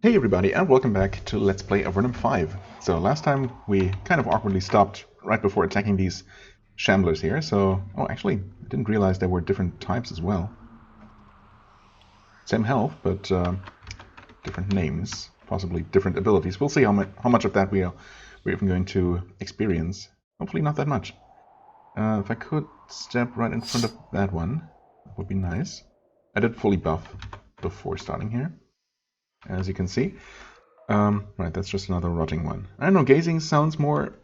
Hey everybody, and welcome back to Let's Play Avernum 5. So last time we kind of awkwardly stopped right before attacking these shamblers here, so... Oh, actually, I didn't realize there were different types as well. Same health, but different names, possibly different abilities. We'll see how much of that we're even going to experience. Hopefully not that much. If I could step right in front of that one, that would be nice. I did fully buff before starting here, as you can see. Right, that's just another rotting one. I don't know, gazing sounds more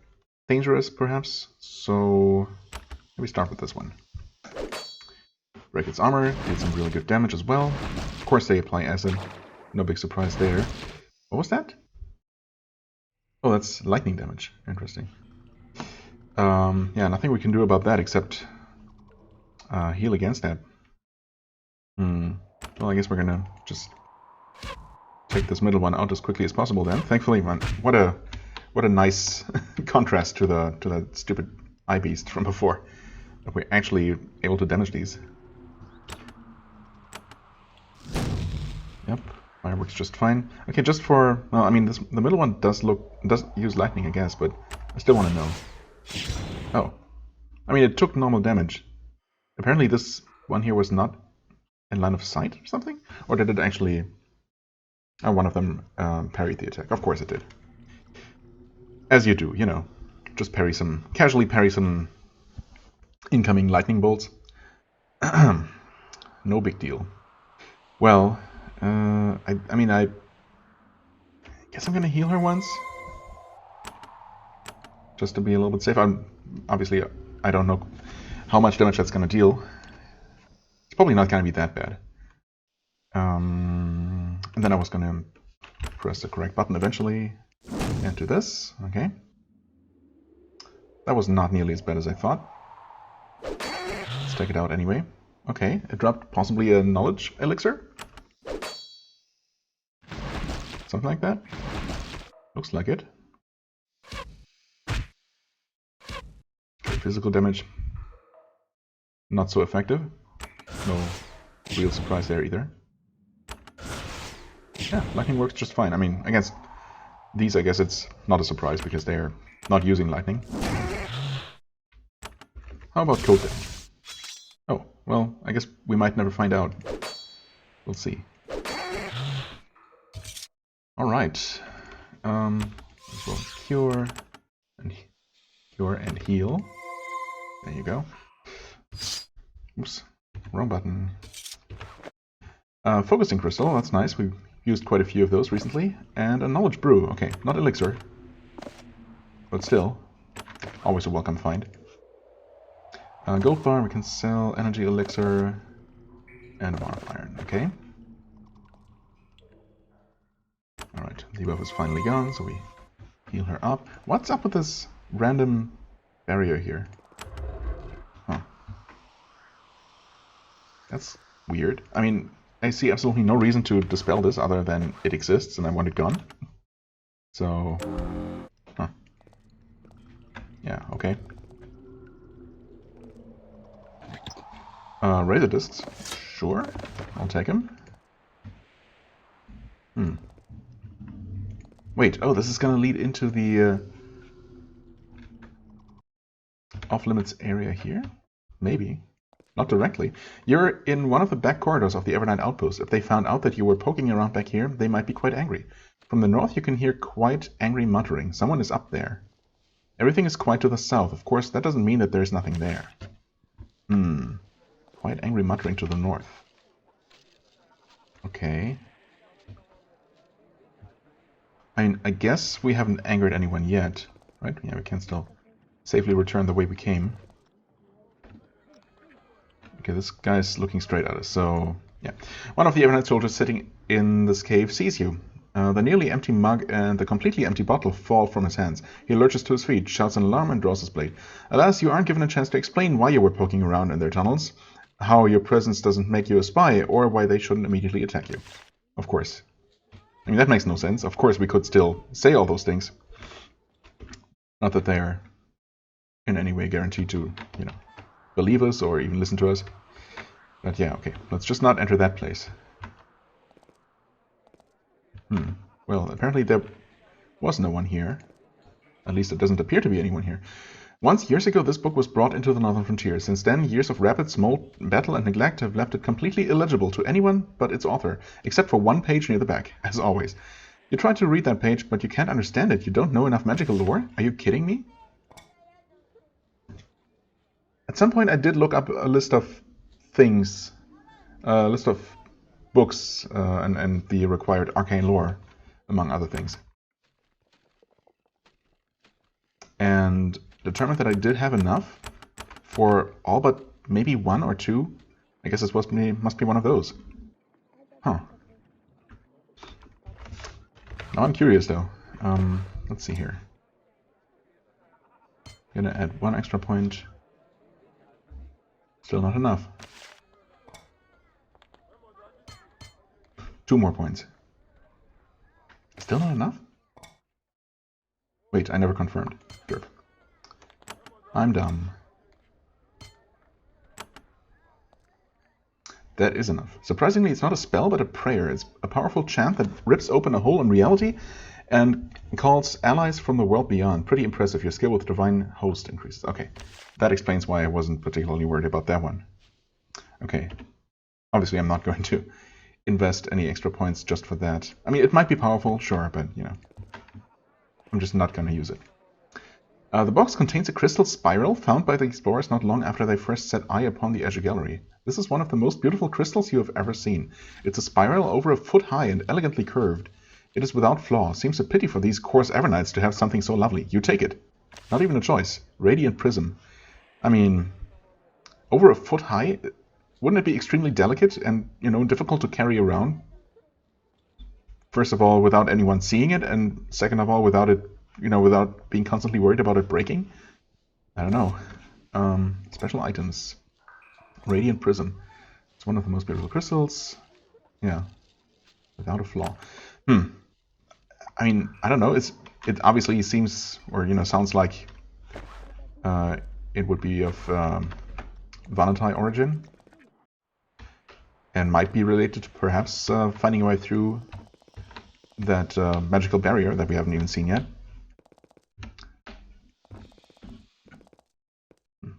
dangerous, perhaps, so maybe start with this one. Break its armor, did some really good damage as well. Of course they apply acid, no big surprise there. What was that? Oh, that's lightning damage. Interesting. Yeah, nothing we can do about that except heal against that. Well, I guess we're gonna just take this middle one out as quickly as possible then. Thankfully, man, what a nice contrast to the stupid eye beast from before. That we're actually able to damage these. Yep, fire works just fine. Okay, just for well, I mean, the middle one does use lightning, I guess, but I still want to know. Oh, I mean, it took normal damage. Apparently, this one here was not in line of sight or something, or did it actually? One of them parried the attack. Of course it did. As you do, you know. Just casually parry some incoming lightning bolts. No big deal. Well, I guess I'm gonna heal her once. Just to be a little bit safe. Obviously, I don't know how much damage that's gonna deal. It's probably not gonna be that bad. And then I was gonna press the correct button eventually. And do this. Okay. That was not nearly as bad as I thought. Let's take it out anyway. Okay, it dropped possibly a knowledge elixir? Something like that? Looks like it. Okay, physical damage. Not so effective. No real surprise there either. Yeah, lightning works just fine. I mean, against these, I guess it's not a surprise because they're not using lightning. How about cold damage? Oh, well, I guess we might never find out. We'll see. Alright. As well cure and heal. There you go. Oops, wrong button. Focusing crystal, that's nice. We've used quite a few of those recently. And a knowledge brew. Okay, not elixir. But still, always a welcome find. Gold bar, we can sell energy elixir and a bar of iron. Okay. Alright, debuff is finally gone, so we heal her up. What's up with this random barrier here? Huh. That's weird. I mean, I see absolutely no reason to dispel this other than it exists and I want it gone. So... Huh. Yeah, okay. Razor discs. Sure. I'll take them. Wait, oh, this is gonna lead into the off-limits area here? Maybe. Not directly. You're in one of the back corridors of the Avernum outpost. If they found out that you were poking around back here, they might be quite angry. From the north you can hear quite angry muttering. Someone is up there. Everything is quiet to the south. Of course, that doesn't mean that there's nothing there. Quite angry muttering to the north. Okay. I mean, I guess we haven't angered anyone yet, right? Yeah, we can still safely return the way we came. Okay, this guy's looking straight at us, so... Yeah. One of the Avernite soldiers sitting in this cave sees you. The nearly empty mug and the completely empty bottle fall from his hands. He lurches to his feet, shouts an alarm, and draws his blade. Alas, you aren't given a chance to explain why you were poking around in their tunnels, how your presence doesn't make you a spy, or why they shouldn't immediately attack you. Of course. I mean, that makes no sense. Of course we could still say all those things. Not that they are in any way guaranteed to, you know, believe us or even listen to us. But yeah, okay. Let's just not enter that place. Well, apparently there was no one here. At least it doesn't appear to be anyone here. Once, years ago, this book was brought into the northern frontier. Since then, years of rapid small battle and neglect have left it completely illegible to anyone but its author, except for one page near the back, as always. You tried to read that page, but you can't understand it. You don't know enough magical lore? Are you kidding me? At some point I did look up a list of things, a list of books and the required arcane lore, among other things. And determined that I did have enough for all but maybe one or two. I guess this must be one of those. Huh. Now I'm curious though. Let's see here. Gonna add 1 extra point. Still not enough. 2 more points. Still not enough? Wait, I never confirmed. Derp. I'm dumb. That is enough. Surprisingly, it's not a spell, but a prayer. It's a powerful chant that rips open a hole in reality and calls allies from the world beyond. Pretty impressive. Your skill with Divine Host increases. Okay, that explains why I wasn't particularly worried about that one. Okay, obviously I'm not going to invest any extra points just for that. I mean, it might be powerful, sure, but, you know, I'm just not going to use it. The box contains a crystal spiral found by the explorers not long after they first set eye upon the Azure Gallery. This is one of the most beautiful crystals you have ever seen. It's a spiral over a foot high and elegantly curved. It is without flaw. Seems a pity for these coarse Avernites to have something so lovely. You take it. Not even a choice. Radiant prism. I mean, over a foot high, wouldn't it be extremely delicate and, you know, difficult to carry around? First of all, without anyone seeing it, and second of all, without it, you know, without being constantly worried about it breaking? I don't know. Special items. Radiant prism. It's one of the most beautiful crystals. Yeah. Without a flaw. I mean, I don't know. It obviously seems, or, you know, sounds like it would be of Vanati origin. And might be related to perhaps finding a way through that magical barrier that we haven't even seen yet.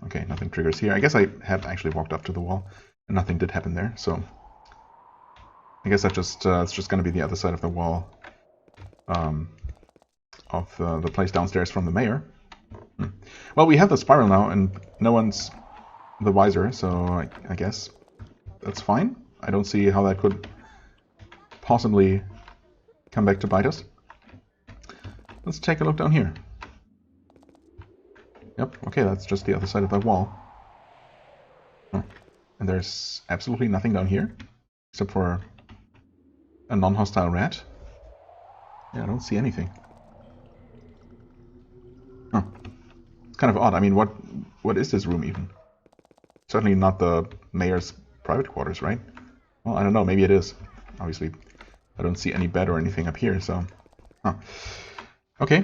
Okay, nothing triggers here. I guess I have actually walked up to the wall, and nothing did happen there, so I guess it's just going to be the other side of the wall of the place downstairs from the mayor. Well, we have the spiral now, and no one's the wiser, so I guess that's fine. I don't see how that could possibly come back to bite us. Let's take a look down here. Yep, okay, that's just the other side of that wall. Oh. And there's absolutely nothing down here, except for a non-hostile rat. Yeah, I don't see anything. Huh. It's kind of odd. I mean, what is this room even? Certainly not the mayor's private quarters, right? Well, I don't know, maybe it is. Obviously, I don't see any bed or anything up here, so... Huh. Okay.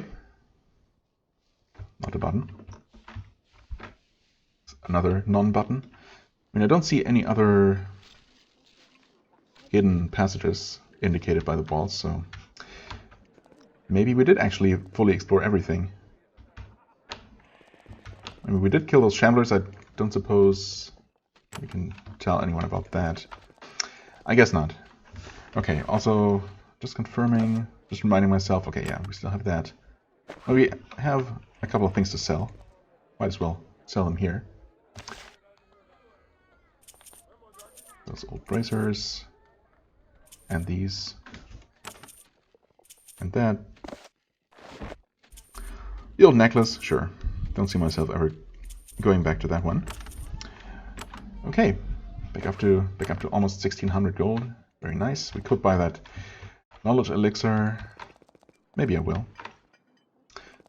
Not a button. Another non-button. I mean, I don't see any other hidden passages indicated by the walls, so maybe we did actually fully explore everything. I mean, we did kill those shamblers. I don't suppose we can tell anyone about that. I guess not. Okay, also, just confirming, just reminding myself, okay, yeah, we still have that. Well, we have a couple of things to sell. Might as well sell them here. Those old bracers. And these. And that. The old necklace, sure. Don't see myself ever going back to that one. Okay, back up to almost 1600 gold. Very nice. We could buy that knowledge elixir. Maybe I will.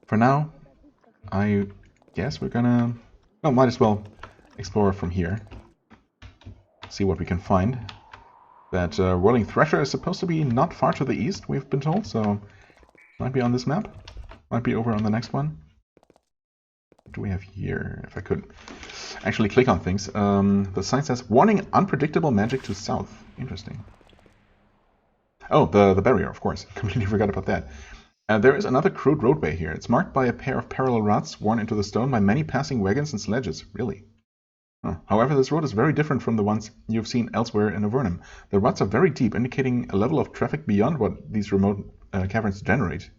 For now, I guess we're gonna... Well, might as well explore from here. See what we can find. That whirling thresher is supposed to be not far to the east, we've been told, so might be on this map. Might be over on the next one. What do we have here? If I could actually click on things. The sign says, warning, unpredictable magic to south. Interesting. Oh, the barrier, of course. Completely forgot about that. There is another crude roadway here. It's marked by a pair of parallel ruts worn into the stone by many passing wagons and sledges. Really? Oh. However, this road is very different from the ones you've seen elsewhere in Avernum. The ruts are very deep, indicating a level of traffic beyond what these remote caverns generate.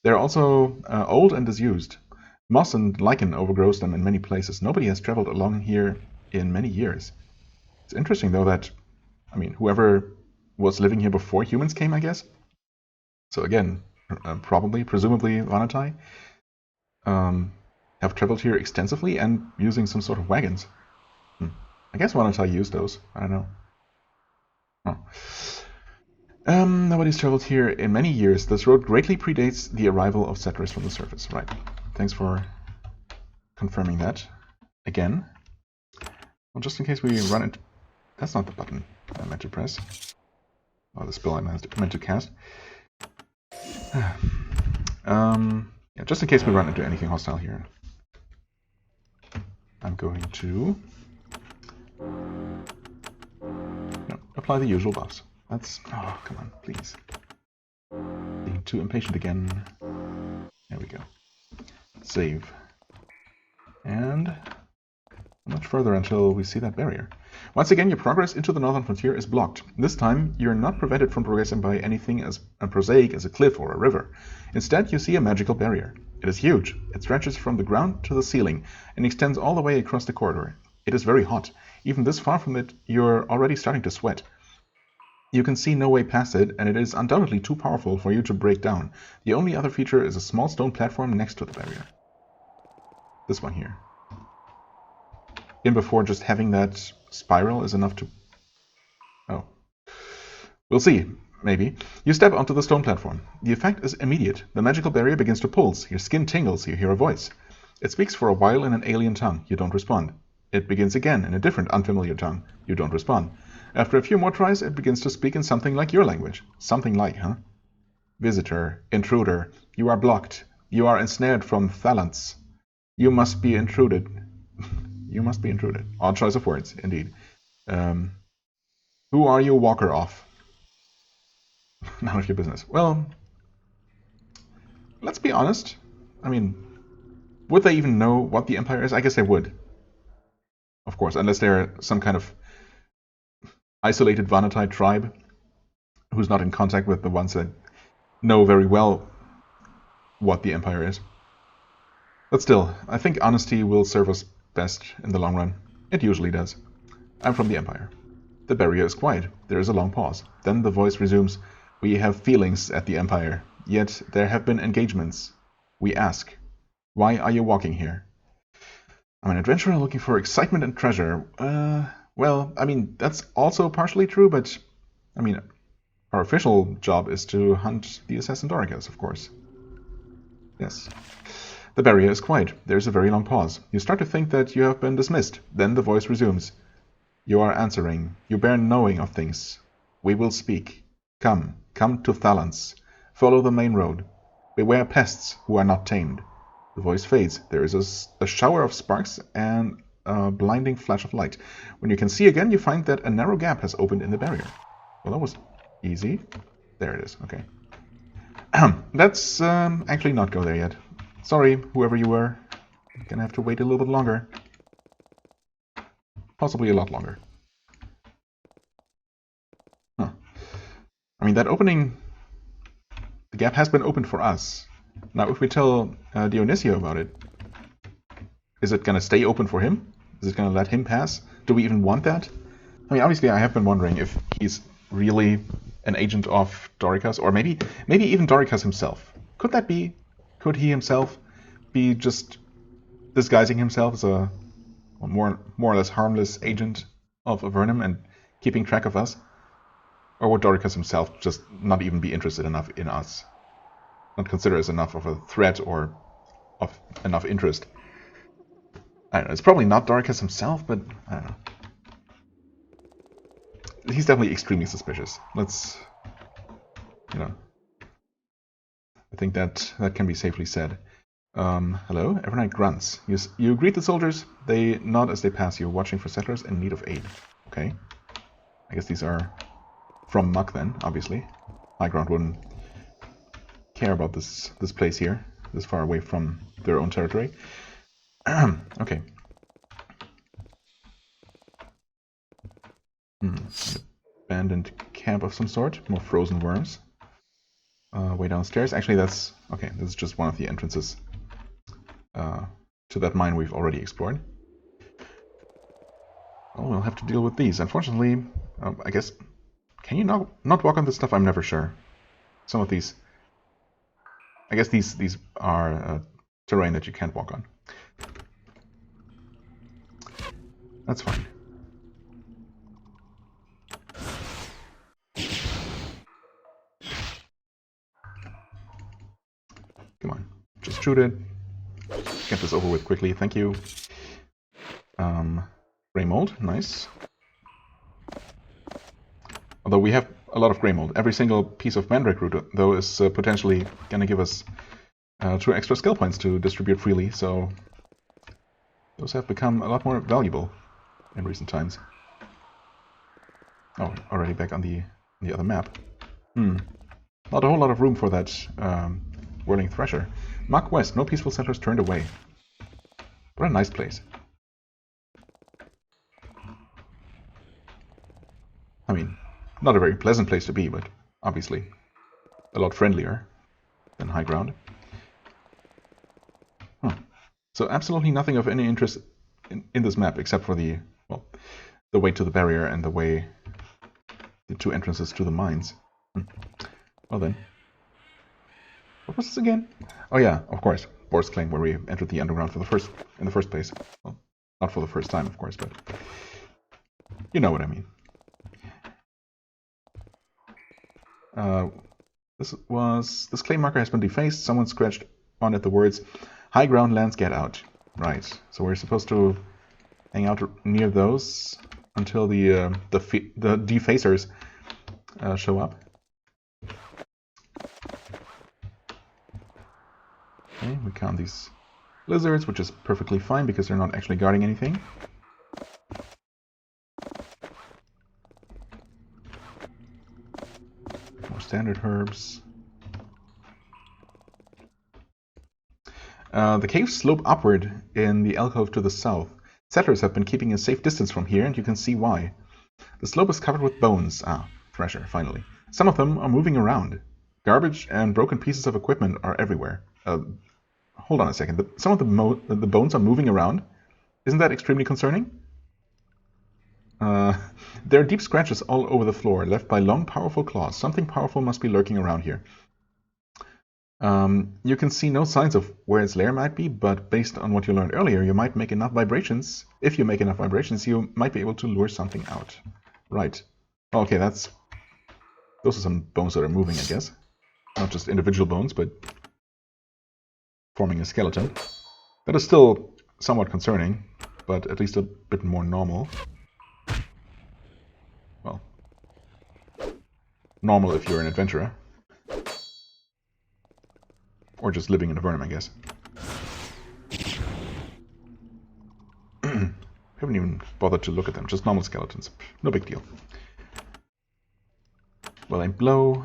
They're also old and disused. Moss and lichen overgrows them in many places. Nobody has traveled along here in many years. It's interesting, though, that, I mean, whoever was living here before humans came, I guess. So again, presumably Vanatai, have traveled here extensively and using some sort of wagons. I guess Vanatai used those. I don't know. Oh. Nobody's traveled here in many years. This road greatly predates the arrival of settlers from the surface. Right. Thanks for confirming that. Again. Well, just in case we run into... That's not the button I meant to press. Oh, the spell I meant to cast. Yeah, just in case we run into anything hostile here. I'm going to apply the usual buffs. That's... Oh, come on, please. Being too impatient again. There we go. Save. And much further until we see that barrier. Once again, your progress into the northern frontier is blocked. This time, you're not prevented from progressing by anything as prosaic as a cliff or a river. Instead, you see a magical barrier. It is huge. It stretches from the ground to the ceiling and extends all the way across the corridor. It is very hot. Even this far from it, you're already starting to sweat. You can see no way past it, and it is undoubtedly too powerful for you to break down. The only other feature is a small stone platform next to the barrier. This one here. In before just having that spiral is enough to... Oh. We'll see. Maybe. You step onto the stone platform. The effect is immediate. The magical barrier begins to pulse. Your skin tingles. You hear a voice. It speaks for a while in an alien tongue. You don't respond. It begins again in a different, unfamiliar tongue. You don't respond. After a few more tries, it begins to speak in something like your language. Something like, huh? Visitor, intruder, you are blocked. You are ensnared from Thalants. You must be intruded. You must be intruded. Odd choice of words, indeed. Who are you, walker off? None of your business. Well, let's be honest. I mean, would they even know what the Empire is? I guess they would. Of course, unless they're some kind of isolated Vanatai tribe who's not in contact with the ones that know very well what the Empire is. But still, I think honesty will serve us best in the long run. It usually does. I'm from the Empire. The barrier is quiet. There is a long pause. Then the voice resumes. We have feelings at the Empire, yet there have been engagements. We ask, why are you walking here? I'm an adventurer looking for excitement and treasure. Well, I mean, that's also partially true, but, I mean, our official job is to hunt the assassin Dorikas, of course. Yes. The barrier is quiet. There's a very long pause. You start to think that you have been dismissed. Then the voice resumes. You are answering. You bear knowing of things. We will speak. Come to Thalants. Follow the main road. Beware pests who are not tamed. The voice fades. There is a shower of sparks and a blinding flash of light. When you can see again, you find that a narrow gap has opened in the barrier. Well, that was easy. There it is. Okay. Let's actually not go there yet. Sorry, whoever you were. Gonna have to wait a little bit longer. Possibly a lot longer. Huh. I mean, that opening... The gap has been opened for us. Now, if we tell Dionisio about it, is it gonna stay open for him? Is it gonna let him pass? Do we even want that? I mean, obviously, I have been wondering if he's really an agent of Dorikas, or maybe even Dorikas himself. Could that be? Could he himself be just disguising himself as a more or less harmless agent of Avernum and keeping track of us? Or would Dorikas himself just not even be interested enough in us? Not consider us enough of a threat or of enough interest? I don't know. It's probably not Dorikas himself, but I don't know. He's definitely extremely suspicious. Let's, you know, I think that can be safely said. Hello, Evernight grunts. You greet the soldiers. They nod as they pass you, watching for settlers in need of aid. Okay. I guess these are from Muck then, obviously. high ground wouldn't care about this place here, this far away from their own territory. Okay. Abandoned camp of some sort. More frozen worms. Way downstairs. Actually, that's... okay, this is just one of the entrances to that mine we've already explored. Well, we'll have to deal with these. Unfortunately, I guess... can you not walk on this stuff? I'm never sure. Some of these... I guess these are terrain that you can't walk on. That's fine. Come on, just shoot it. Get this over with quickly, thank you. Grey mold, nice. Although we have a lot of grey mold. Every single piece of mandrake root, though, is potentially going to give us 2 extra skill points to distribute freely, so those have become a lot more valuable in recent times. Oh, already back on the other map. Not a whole lot of room for that whirling thresher. Mark West, no peaceful settlers turned away. What a nice place. I mean, not a very pleasant place to be, but obviously a lot friendlier than high ground. So absolutely nothing of any interest in this map except for the way to the barrier and the 2 entrances to the mines. Well then. What was this again? Oh yeah, of course. Boar's Claim, where we entered the underground in the first place. Well, not for the first time, of course, but you know what I mean. This claim marker has been defaced. Someone scratched on it the words, "High ground lands get out." Right. So we're supposed to hang out near those until the defacers show up. Okay, we count these lizards, which is perfectly fine because they're not actually guarding anything. More standard herbs. The caves slope upward in the alcove to the south. Settlers have been keeping a safe distance from here, and you can see why. The slope is covered with bones. Thresher, finally. Some of them are moving around. Garbage and broken pieces of equipment are everywhere. Hold on a second. Some of the bones are moving around? Isn't that extremely concerning? There are deep scratches all over the floor, left by long, powerful claws. Something powerful must be lurking around here. You can see no signs of where its lair might be, but based on what you learned earlier, you might make enough vibrations. If you make enough vibrations, you might be able to lure something out. Right. Okay, those are some bones that are moving, I guess. Not just individual bones, but forming a skeleton. That is still somewhat concerning, but at least a bit more normal. Well, normal if you're an adventurer. Or just living in Avernum, I guess. Haven't even bothered to look at them, just normal skeletons. No big deal. Well aimed blow.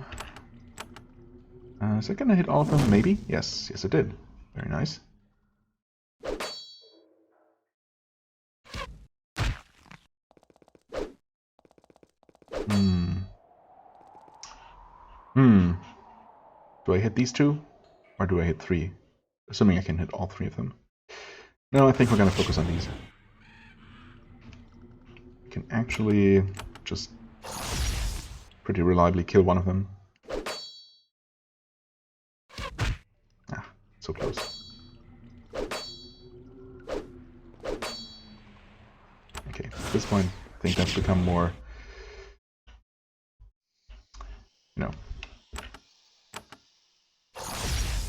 Is that gonna hit all of them? Maybe? Yes, it did. Very nice. Do I hit these 2? Or do I hit 3? Assuming I can hit all 3 of them. No, I think we're gonna focus on these. We can actually just pretty reliably kill one of them. So close. Okay, at this point, I think that's become more,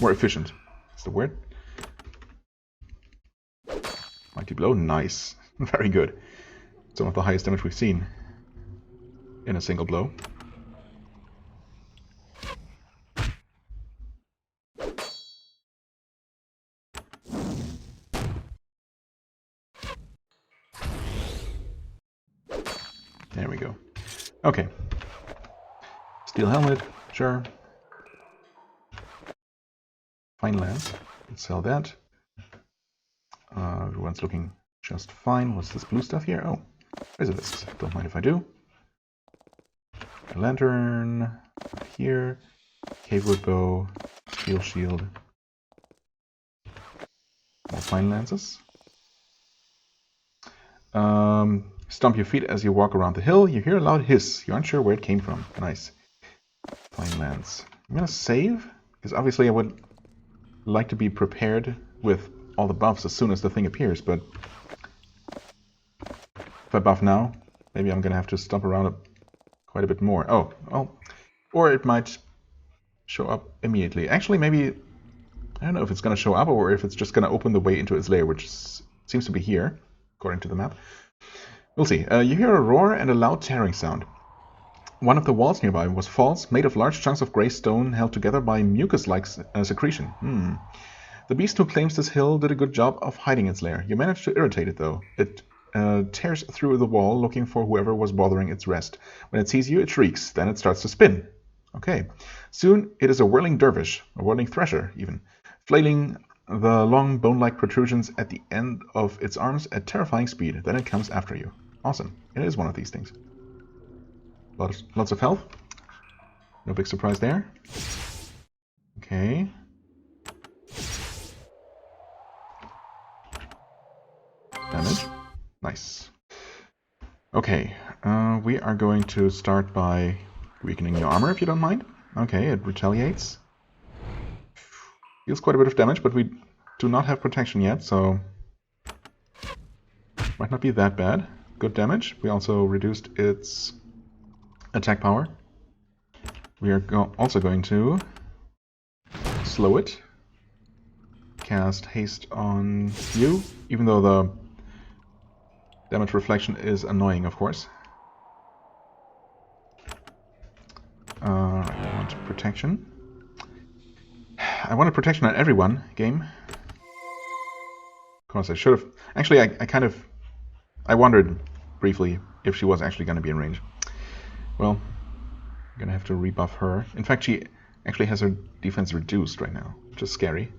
more efficient. That's the word. Mighty blow, nice. Very good. Some of the highest damage we've seen in a single blow. There we go. Okay. Steel helmet, Sure. Fine lance. Let's sell that. Everyone's looking just fine. What's this blue stuff here? Oh, reservists. Don't mind if I do. A lantern here. Cavewood bow. Steel shield. More fine lances. Stomp your feet as you walk around the hill. You hear a loud hiss. You aren't sure where it came from. Nice. Fine lance. I'm gonna save, because obviously I would like to be prepared with all the buffs as soon as the thing appears, but if I buff now, maybe I'm gonna have to stomp around it quite a bit more. Oh, well, or it might show up immediately. Actually, maybe, I don't know if it's gonna show up or if it's just gonna open the way into its lair, which seems to be here, according to the map. We'll see. You hear a roar and a loud tearing sound. One of the walls nearby was false, made of large chunks of grey stone held together by mucus-like secretion. The beast who claims this hill did a good job of hiding its lair. You managed to irritate it, though. It tears through the wall, looking for whoever was bothering its rest. When it sees you, it shrieks. Then it starts to spin. Okay. Soon, it is a whirling dervish, a whirling thresher, even, flailing the long bone-like protrusions at the end of its arms at terrifying speed. Then it comes after you. Awesome. It is one of these things. Lots of health. No big surprise there. Okay. Damage. Nice. Okay. We are going to start by weakening your armor, if you don't mind. Okay, it retaliates. Deals quite a bit of damage, but we do not have protection yet, so might not be that bad. Good damage. We also reduced its attack power. We are also going to slow it. Cast haste on you, even though the damage reflection is annoying, of course. Right, I want protection. I wanted protection on everyone, game. Of course, I should have. Actually, I wondered briefly if she was actually going to be in range. Well, I'm going to have to rebuff her. In fact, she actually has her defense reduced right now, which is scary.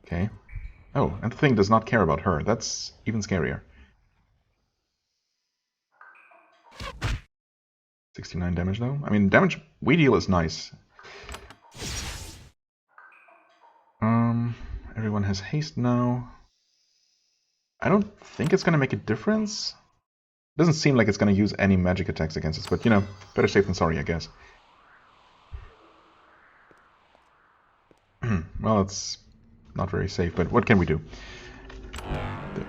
Okay. Oh, and the thing does not care about her. That's even scarier. 69 damage, though. I mean, damage we deal is nice. Everyone has haste now. I don't think it's going to make a difference. It doesn't seem like it's going to use any magic attacks against us, but, you know, better safe than sorry, I guess. Well, it's not very safe, but what can we do? There.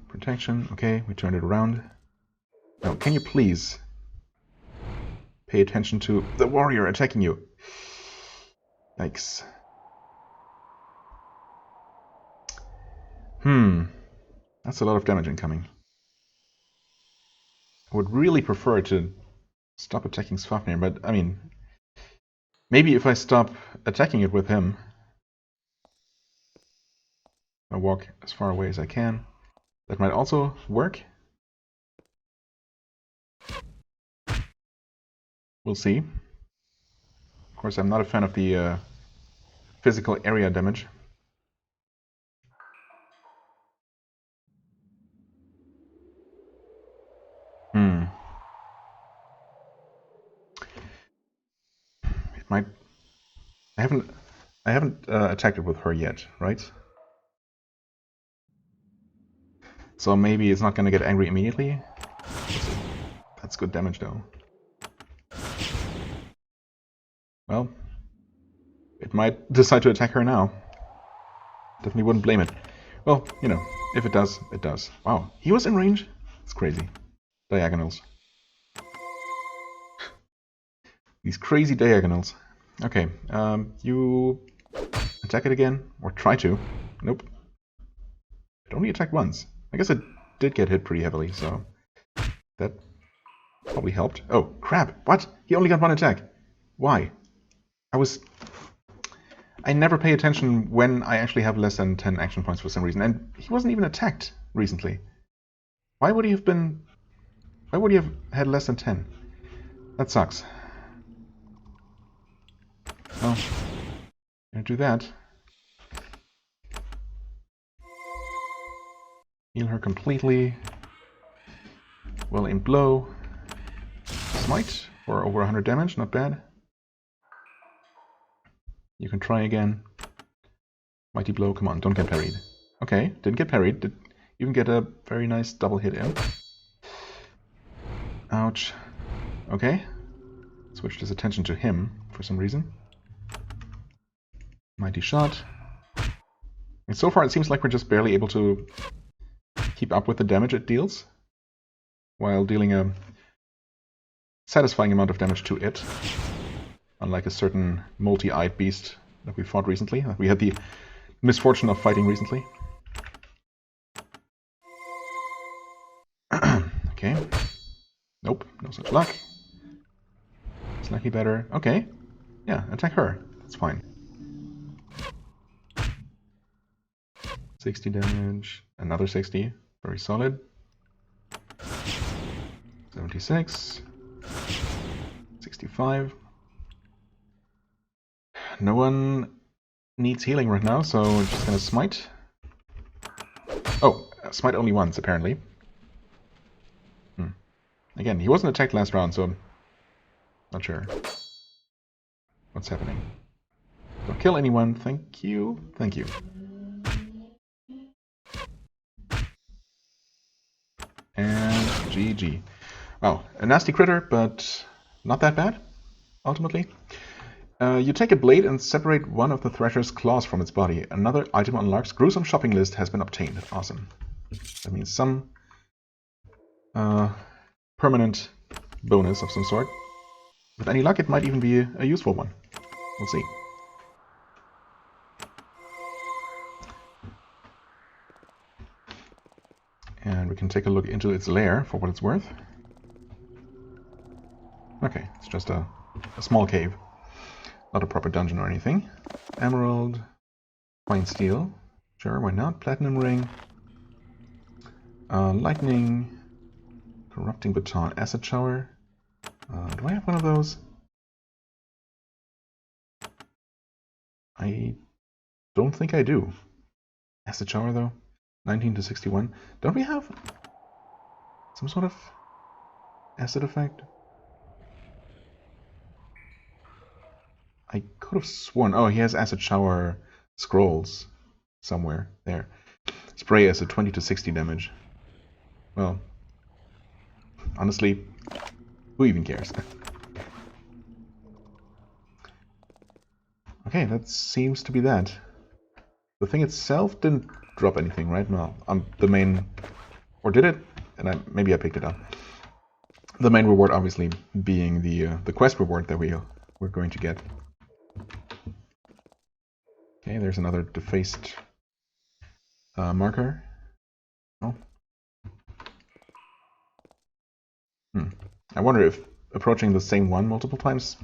Protection. Okay, we turned it around. Now, can you please pay attention to the warrior attacking you? Yikes. That's a lot of damage incoming. I would really prefer to stop attacking Svafnir, but, I mean, maybe if I stop attacking it with him, I walk as far away as I can. That might also work. We'll see. Of course, I'm not a fan of the physical area damage. It might. I haven't attacked it with her yet, right? So maybe it's not going to get angry immediately. That's good damage, though. Well, it might decide to attack her now. Definitely wouldn't blame it. Well, you know, if it does, it does. Wow, he was in range? It's crazy. Diagonals. These crazy diagonals. Okay, you attack it again, or try to. Nope. It only attacked once. I guess it did get hit pretty heavily, so that probably helped. Oh, crap! What? He only got one attack. Why? I never pay attention when I actually have less than 10 action points for some reason, and he wasn't even attacked recently. Why would he have had less than 10? That sucks. Oh, gonna do that. Heal her completely. Well-aimed blow. Smite for over 100 damage, not bad. You can try again. Mighty blow, come on, don't get parried. Okay, didn't get parried. Did even get a very nice double hit in. Ouch. Okay. Switched his attention to him for some reason. Mighty shot. And so far it seems like we're just barely able to keep up with the damage it deals, while dealing a satisfying amount of damage to it. Unlike a certain multi-eyed beast that we fought recently, that we had the misfortune of fighting recently. Okay. Nope, no such luck. Slightly better. Okay. Yeah, attack her. That's fine. 60 damage. Another 60. Very solid. 76. 65. No one needs healing right now, so we're just gonna smite. Oh, smite only once, apparently. Again, he wasn't attacked last round, so I'm not sure what's happening. Don't kill anyone, thank you. Thank you. And GG. Oh, a nasty critter, but not that bad, ultimately. You take a blade and separate one of the Thresher's claws from its body. Another item on Lark's gruesome shopping list has been obtained. Awesome. That means some permanent bonus of some sort. With any luck, it might even be a useful one. We'll see. And we can take a look into its lair for what it's worth. Okay, it's just a small cave. Not a proper dungeon or anything. Emerald, fine steel. Sure, why not? Platinum ring. Lightning. Corrupting baton. Acid shower. Do I have one of those? I don't think I do. Acid shower though. 19 to 61. Don't we have some sort of acid effect? I could have sworn. Oh, he has acid shower scrolls somewhere there. Spray acid 20 to 60 damage. Well, honestly, who even cares? Okay, that seems to be that. The thing itself didn't drop anything, right? No, the main... Or did it? And maybe I picked it up. The main reward obviously being the quest reward that we're going to get. Okay, there's another defaced marker. Oh. I wonder if approaching the same one multiple times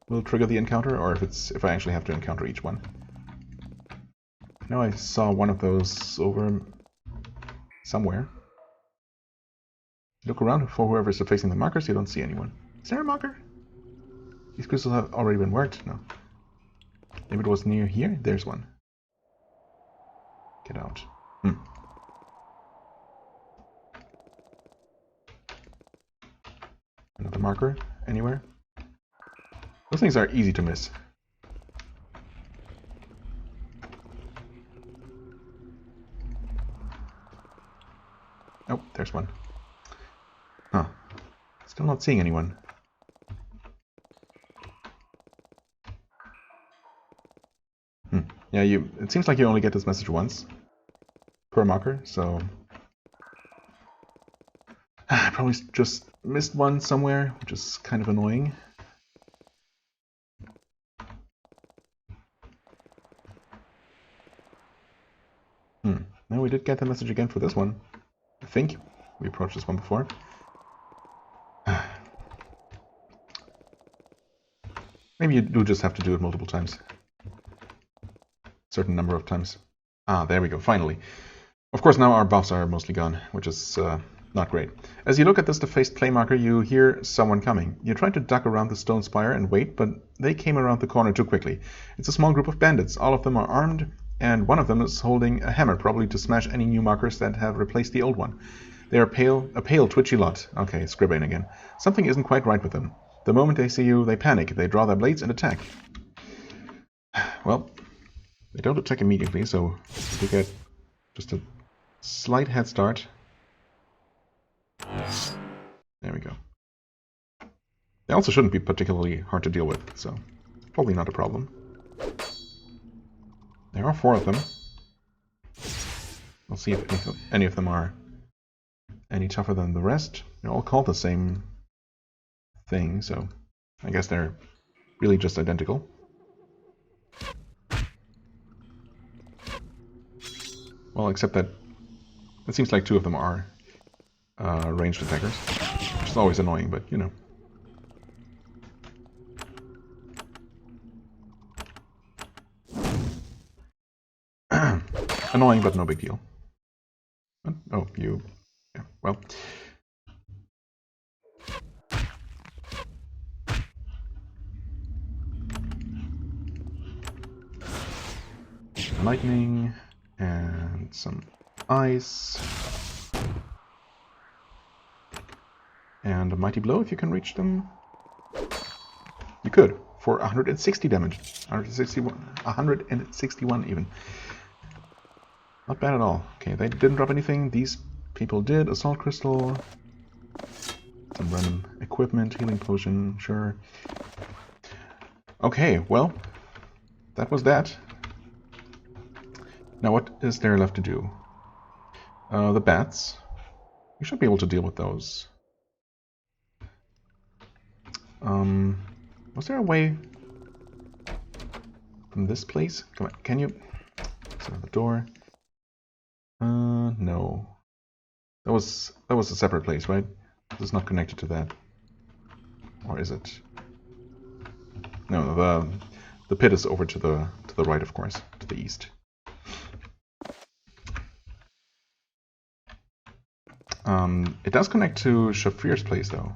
will trigger the encounter, or if I actually have to encounter each one. I know I saw one of those over somewhere. Look around for whoever's defacing the markers, you don't see anyone. Is there a marker? These crystals have already been worked? No. Maybe it was near here? There's one. Get out. Another marker? Anywhere? Those things are easy to miss. Oh, there's one. Huh. Still not seeing anyone. Yeah, it seems like you only get this message once per marker, so I probably just missed one somewhere, which is kind of annoying. No, we did get the message again for this one. I think we approached this one before. Maybe you do just have to do it multiple times. Certain number of times. Ah, there we go, finally. Of course, now our buffs are mostly gone, which is Not great. As you look at this defaced clay marker, you hear someone coming. You try to duck around the stone spire and wait, but they came around the corner too quickly. It's a small group of bandits. All of them are armed, and one of them is holding a hammer, probably to smash any new markers that have replaced the old one. They are a pale, twitchy lot. Okay, Scribane again. Something isn't quite right with them. The moment they see you, they panic. They draw their blades and attack. Well, they don't attack immediately, so we get just a slight head start. There we go. They also shouldn't be particularly hard to deal with, so probably not a problem. There are 4 of them. We'll see if any of them are any tougher than the rest. They're all called the same thing, so I guess they're really just identical. Well, except that it seems like 2 of them are ranged attackers, which is always annoying, but you know. Annoying, but no big deal. Oh, you... Yeah, well... Lightning, and some ice, and a mighty blow if you can reach them. You could, for 160 damage. 161 even. Not bad at all. Okay, they didn't drop anything. These people did. Assault crystal, some random equipment, healing potion, sure. Okay, well, that was that. Now what is there left to do? The bats. We should be able to deal with those. Was there a way from this place? Come on, can you? So the door. No. That was a separate place, right? This is not connected to that. Or is it? No, the pit is over to the right, of course, to the east. It does connect to Shafir's place, though.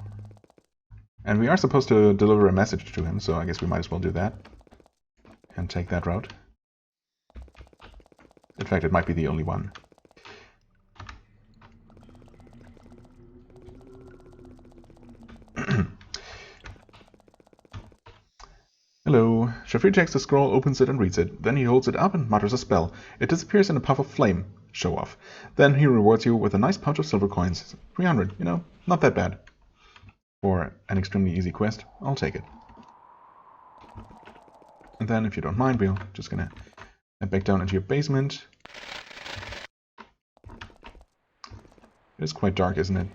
And we are supposed to deliver a message to him, so I guess we might as well do that. And take that route. In fact, it might be the only one. Hello. Shafir takes the scroll, opens it and reads it. Then he holds it up and mutters a spell. It disappears in a puff of flame. Show off. Then he rewards you with a nice pouch of silver coins. 300, you know, not that bad. For an extremely easy quest, I'll take it. And then, if you don't mind, we're just gonna head back down into your basement. It is quite dark, isn't it?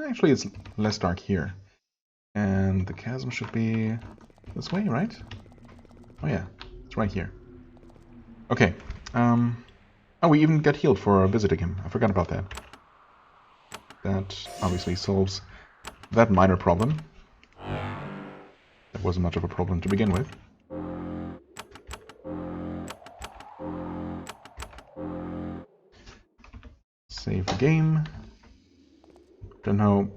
Actually, it's less dark here. And the chasm should be this way, right? Oh yeah, it's right here. Okay. Oh, we even get healed for visiting him. I forgot about that. That obviously solves that minor problem. That wasn't much of a problem to begin with. Save the game. Don't know.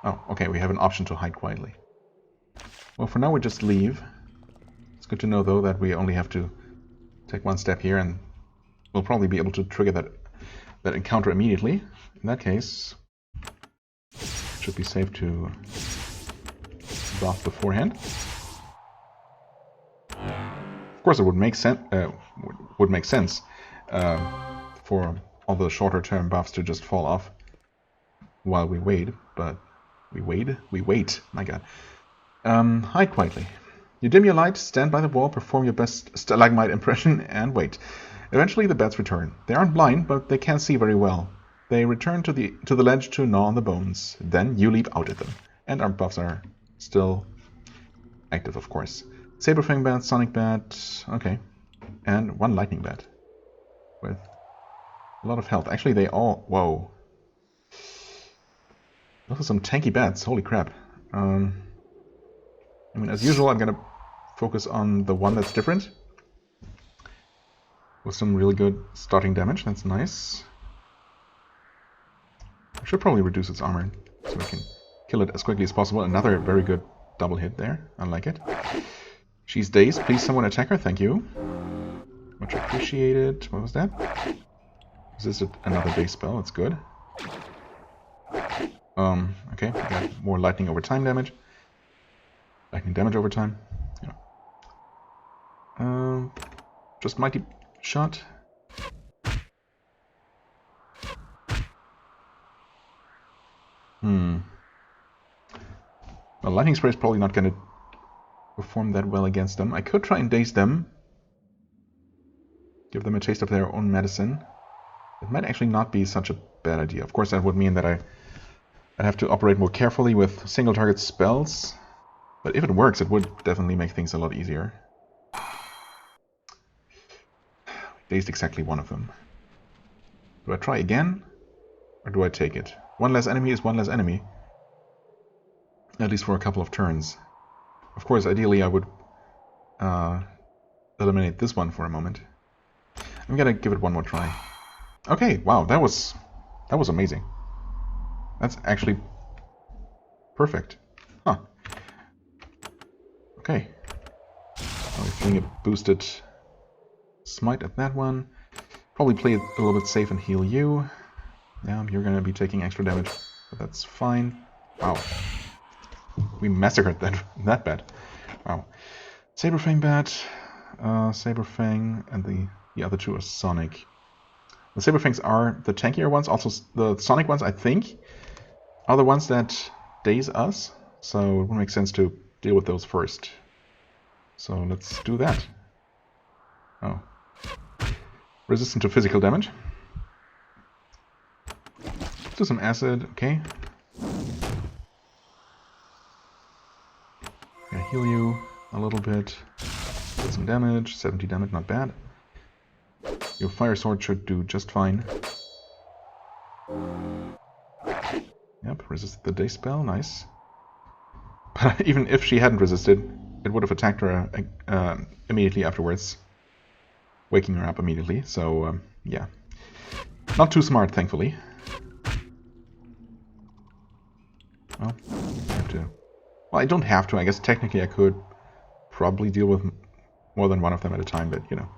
Oh, okay, we have an option to hide quietly. Well, for now we just leave. It's good to know, though, that we only have to take one step here, and we'll probably be able to trigger that encounter immediately. In that case, it should be safe to buff beforehand. Of course, it would make sense. For all the shorter-term buffs to just fall off while we wait, but we wait. My God. Hide quietly. You dim your light, stand by the wall, perform your best stalagmite impression, and wait. Eventually the bats return. They aren't blind, but they can't see very well. They return to the ledge to gnaw on the bones. Then you leap out at them. And our buffs are still active, of course. Saberfang bat, sonic bat, okay. And one lightning bat. With a lot of health. Actually, they all... Whoa. Those are some tanky bats, holy crap. I mean, as usual, I'm gonna focus on the one that's different. With some really good starting damage, that's nice. I should probably reduce its armor so we can kill it as quickly as possible. Another very good double hit there. I like it. She's dazed. Please someone attack her. Thank you. Much appreciated. What was that? Resisted another base spell. That's good. Okay. We got more lightning over time damage. Lightning damage over time. Yeah. Just mighty shot. Well, lightning spray is probably not going to perform that well against them. I could try and daze them. Give them a taste of their own medicine. It might actually not be such a bad idea. Of course, that would mean that I'd have to operate more carefully with single target spells. But if it works, it would definitely make things a lot easier. Dazed exactly one of them. Do I try again? Or do I take it? One less enemy is one less enemy. At least for a couple of turns. Of course, ideally I would eliminate this one for a moment. I'm gonna give it one more try. Okay, wow, that was amazing. That's actually perfect. Huh. Okay. Now we're feeling a boosted smite at that one. Probably play it a little bit safe and heal you. Yeah, you're gonna be taking extra damage, but that's fine. Wow. We massacred that bad. Wow. Saberfang bat, Saberfang, and the other two are Sonic. The Saberfangs are the tankier ones. Also, the Sonic ones, I think, are the ones that daze us. So it would make sense to deal with those first. So let's do that. Oh. Resistant to physical damage. Do some acid, okay. Gonna heal you a little bit. Get some damage, 70 damage, not bad. Your fire sword should do just fine. Yep, resisted the day spell, nice. But even if she hadn't resisted, it would have attacked her immediately afterwards. Waking her up immediately, so yeah. Not too smart, thankfully. Well, I have to... Well, I don't have to. I guess technically I could probably deal with more than one of them at a time, but, you know.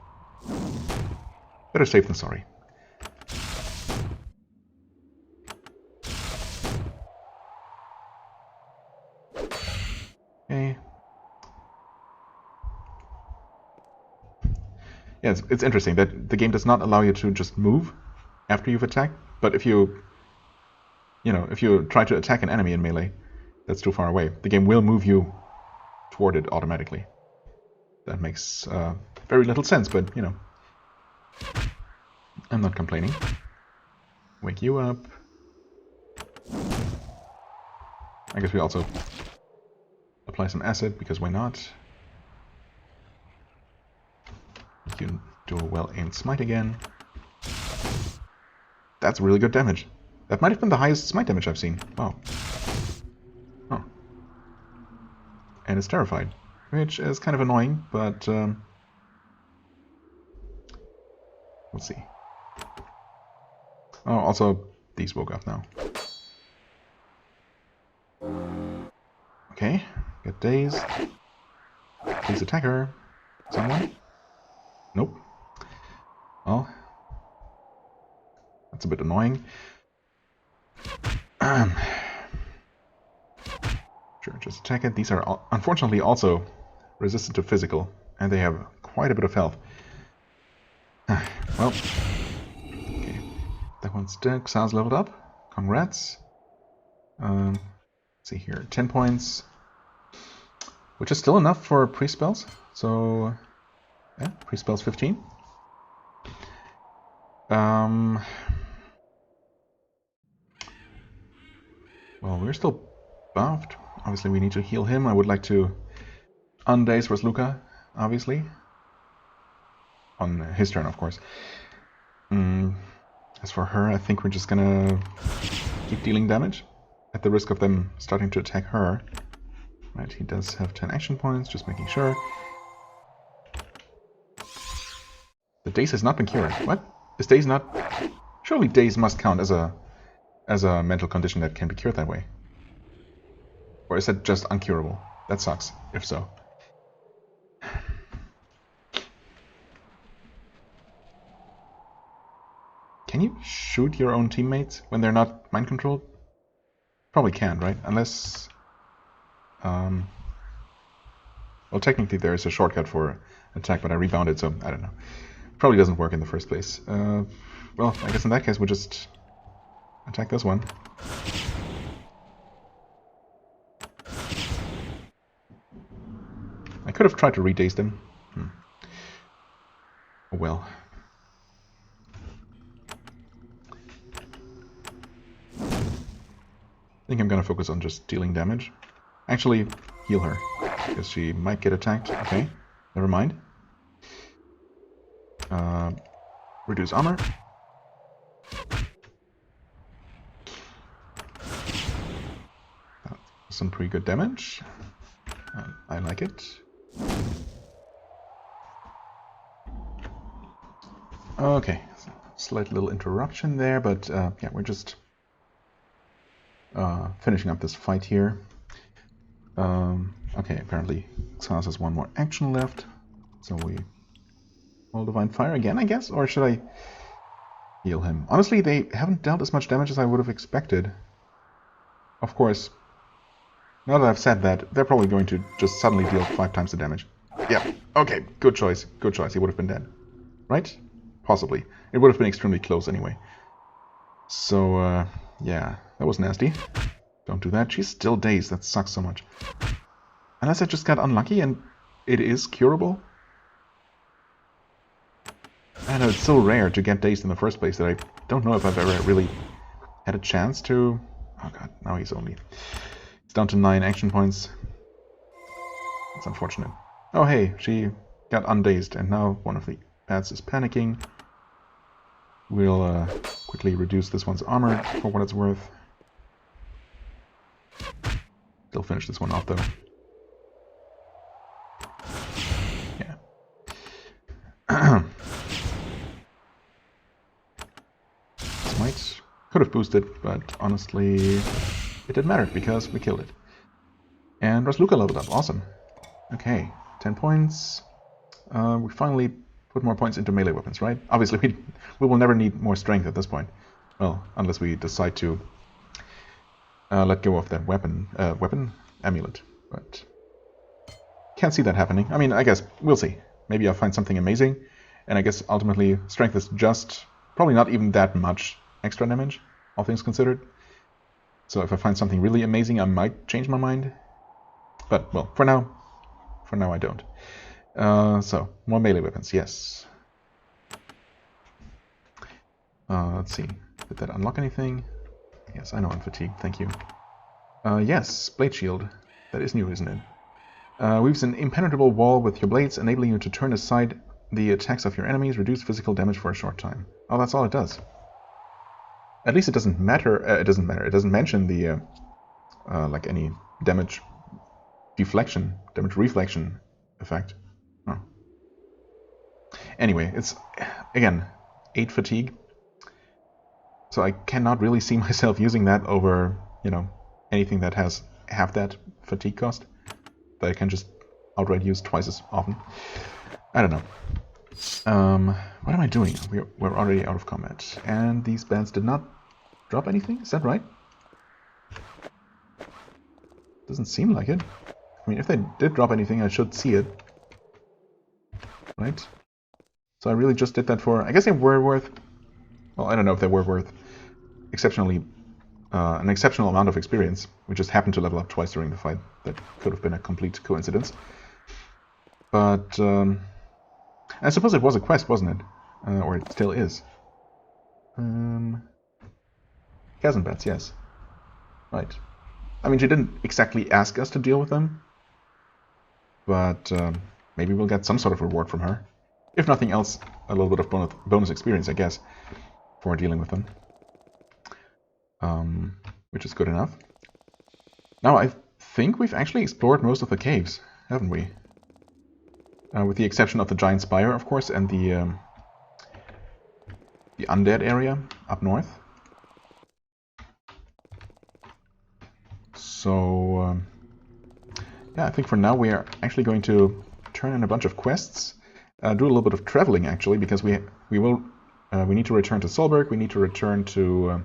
Better safe than sorry. Okay. Yeah, it's interesting that the game does not allow you to just move after you've attacked, but if you try to attack an enemy in melee that's too far away, the game will move you toward it automatically. That makes very little sense, but, you know, I'm not complaining. Wake you up. I guess we also apply some acid, because why not? You can do a well-aimed smite again. That's really good damage. That might have been the highest smite damage I've seen. Wow. Oh. And it's terrified, which is kind of annoying, but we'll see. Oh, also, these woke up now. Okay, get dazed. Please attack her. Someone? Nope. Well, that's a bit annoying. Sure, just attack it. These are unfortunately also resistant to physical, and they have quite a bit of health. Well, okay. That one's dead. Xa's leveled up. Congrats. Let's see here, 10 points, which is still enough for pre-spells. So, yeah, pre-spells 15. Well, we're still buffed. Obviously, we need to heal him. I would like to undaze Rosluka, obviously. On his turn, of course. As for her, I think we're just gonna keep dealing damage at the risk of them starting to attack her. Right, he does have 10 action points, just making sure. The daze has not been cured. What? Is daze not... Surely daze must count as a as a mental condition that can be cured that way? Or is it just uncurable? That sucks, if so. Can you shoot your own teammates when they're not mind-controlled? Probably can't, right? Unless... well, technically there is a shortcut for attack, but I rebounded, so I don't know. Probably doesn't work in the first place. Well, I guess in that case we'll just attack this one. I could have tried to re-daze them. Oh well. I think I'm gonna focus on just dealing damage. Actually, heal her, because she might get attacked. Okay, never mind. Reduce armor. That's some pretty good damage. I like it. Okay, slight little interruption there, but yeah, we're just finishing up this fight here. Okay, apparently Xanas has one more action left, so we roll Divine Fire again, I guess? Or should I heal him? Honestly, they haven't dealt as much damage as I would have expected. Of course, now that I've said that, they're probably going to just suddenly deal 5 times the damage. Yeah, okay, good choice, good choice. He would have been dead. Right? Possibly. It would have been extremely close anyway. So, yeah, that was nasty. Don't do that. She's still dazed. That sucks so much. Unless I just got unlucky and it is curable. I know, it's so rare to get dazed in the first place that I don't know if I've ever really had a chance to... Oh god, now he's down to 9 action points. That's unfortunate. Oh hey, she got undazed and now one of the pads is panicking. We'll quickly reduce this one's armor for what it's worth. Still finish this one off though. Yeah. Smite could have boosted, but honestly it didn't matter because we killed it. And Rasluka leveled up. Awesome. Okay, 10 points. We finally put more points into melee weapons, right? Obviously we will never need more strength at this point. Well, unless we decide to let go of that weapon amulet. But can't see that happening. I mean, I guess we'll see. Maybe I'll find something amazing. And I guess ultimately strength is just probably not even that much extra damage, all things considered. So if I find something really amazing, I might change my mind. But, well, for now I don't. So, more melee weapons, yes. Let's see. Did that unlock anything? Yes, I know I'm fatigued, thank you. Yes, Blade Shield. That is new, isn't it? Weaves an impenetrable wall with your blades, enabling you to turn aside the attacks of your enemies, reduce physical damage for a short time. Oh, that's all it does. At least it doesn't matter. It doesn't mention the like any damage deflection, damage reflection effect. Oh. Anyway, it's again 8 fatigue, so I cannot really see myself using that over, you know, anything that has half that fatigue cost that I can just outright use twice as often. I don't know. What am I doing? We're already out of combat, and these bands did not drop anything. Is that right? Doesn't seem like it. I mean, if they did drop anything, I should see it. Right? So I really just did that for... I guess they were worth... Well, I don't know if they were worth exceptionally... an exceptional amount of experience. We just happened to level up twice during the fight. That could have been a complete coincidence. But... I suppose it was a quest, wasn't it? Or it still is. Chasm bats, yes. Right. I mean, she didn't exactly ask us to deal with them. But maybe we'll get some sort of reward from her. If nothing else, a little bit of bonus experience, I guess, for dealing with them. Which is good enough. Now, I think we've actually explored most of the caves, haven't we? With the exception of the Giant Spire, of course, and the undead area up north. So yeah, I think for now we are actually going to turn in a bunch of quests, do a little bit of traveling actually, because we need to return to Solberg, we need to return to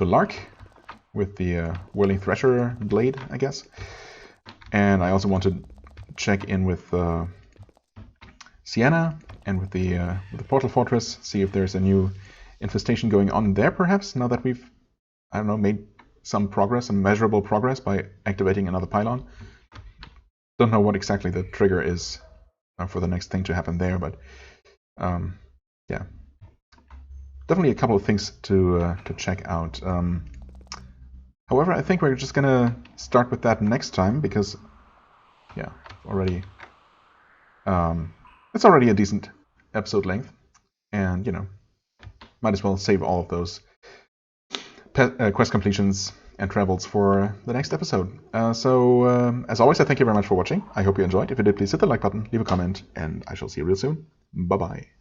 Lark with the Whirling Thresher blade, I guess, and I also want to check in with Sienna and with the Portal Fortress, see if there's a new infestation going on there perhaps, now that we've, I don't know, made some progress, some measurable progress by activating another pylon. Don't know what exactly the trigger is for the next thing to happen there, but yeah, definitely a couple of things to check out. However, I think we're just gonna start with that next time because, yeah, it's already a decent episode length, and you know, might as well save all of those quest completions and travels for the next episode. So as always, I thank you very much for watching. I hope you enjoyed. If you did, please hit the like button, leave a comment, and I shall see you real soon. Bye bye.